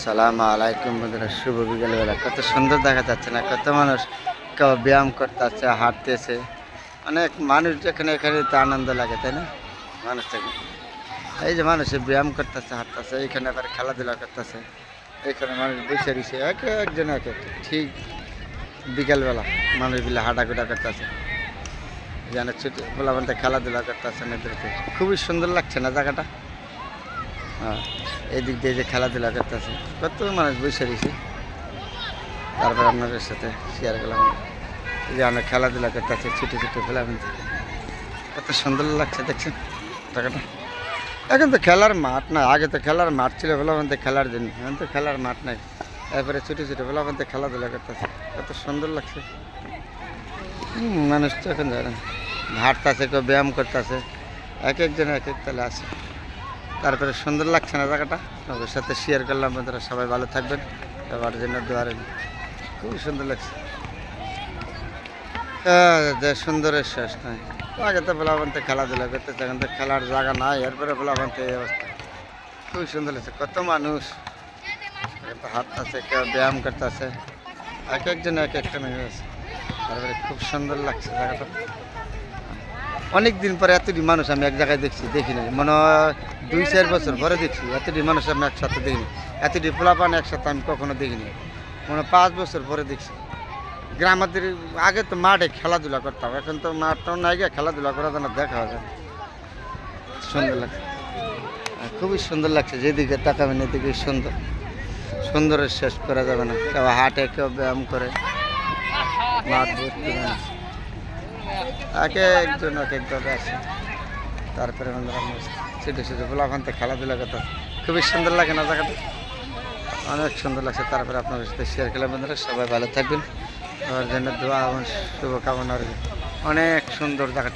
আসসালামু আলাইকুম বন্ধুরা, শুভ বিকেলবেলা। কত সুন্দর দেখা যাচ্ছে না? কত মানুষ কেউ ব্যায়াম করতেছে, হাঁটতেছে। অনেক মানুষ যেখানে এখানে তো আনন্দ লাগে, তাই না? মানুষ থেকে এই যে মানুষের ব্যায়াম করতেছে, হাঁটতেছে, এইখানে আবার খেলাধুলা করতেছে। এইখানে মানুষ বসে রয়েছে, এক একজন এক এক। ঠিক বিকেলবেলা মানুষগুলো হাঁটাঘুটা করতেছে, যেন ছুটি বলা বলতে খেলাধুলা করতেছে এদেরকে। খুবই সুন্দর লাগছে না জায়গাটা? হ্যাঁ, এই দিক দিয়ে যে খেলাধুলা করতেছে, কত মানুষ বসে রয়েছে। তারপর আপনাদের সাথে শেয়ার করলাম যে অনেক খেলাধুলা করতেছে, ছুটে ছুটে ফেলাবেন। কত সুন্দর লাগছে দেখছেন জায়গাটা? এখন তো খেলার মাঠ না, আগে তো খেলার মাঠ ছিল ফেলাবেন খেলার জন্য, এখন তো খেলার মাঠ নাই। এরপরে ছুটে ছুটে ফেলাবেন খেলাধুলা করতেছে, কত সুন্দর লাগছে। মানুষ তো এখন যায় না, হাঁটতেছে, কেউ ব্যায়াম করতেছে, এক একজন এক এক তালে আছে। তারপরে সুন্দর লাগছে না জায়গাটা? আপনাদের সাথে শেয়ার করলাম। বন্ধুরা সবাই ভালো থাকবেন, সবার জন্য দোয়া রইল। খুবই সুন্দর লাগছে। যে সুন্দরের শেষ নাই। আগে তো বলাবন্তে খেলাধুলা করতেছে, এখন তো খেলার জায়গা নাই, এরপরে বলাবন্তে এই অবস্থা। খুবই সুন্দর লাগছে, কত মানুষ হাঁটতেছে, কেউ ব্যায়াম করতেছে, এক একজন এক একটা নিয়ে আছে। তারপরে খুব সুন্দর লাগছে জায়গাটা। অনেক দিন পরে এতটি মানুষ আমি এক জায়গায় দেখি না, মনে হয় 2-4 বছর পরে দেখছি। এতটি মানুষ আমি একসাথে দেখিনি, এতটি পোলাপান একসাথে আমি কখনো দেখিনি। মনে হয় 5 বছর পরে দেখছি। গ্রামাদের আগে তো মাঠে খেলাধুলা করতাম, এখন তো মাঠটাও নাই, গিয়ে খেলাধুলা করার জন্য দেখা যায়। সুন্দর লাগছে, খুবই সুন্দর লাগছে। যেদিকে তাকাবেন এদিকে সুন্দর, সুন্দরের শেষ করা যাবে না। কেউ হাঁটে, কেউ ব্যায়াম করে, মাঠ ভর্তি মানুষ, এক একজন এক একভাবে আছে। তারপরে ছোটো ছোটো গোলাপান্তে খেলাধুলা করতে খুবই সুন্দর লাগে না জায়গাটা? অনেক সুন্দর লাগছে। তারপরে আপনাদের সাথে শেয়ার করলাম। বন্ধুরা সবাই ভালো থাকবেন, আমার জন্য দোয়া এবং শুভকামনা রইল। অনেক সুন্দর জায়গাটা।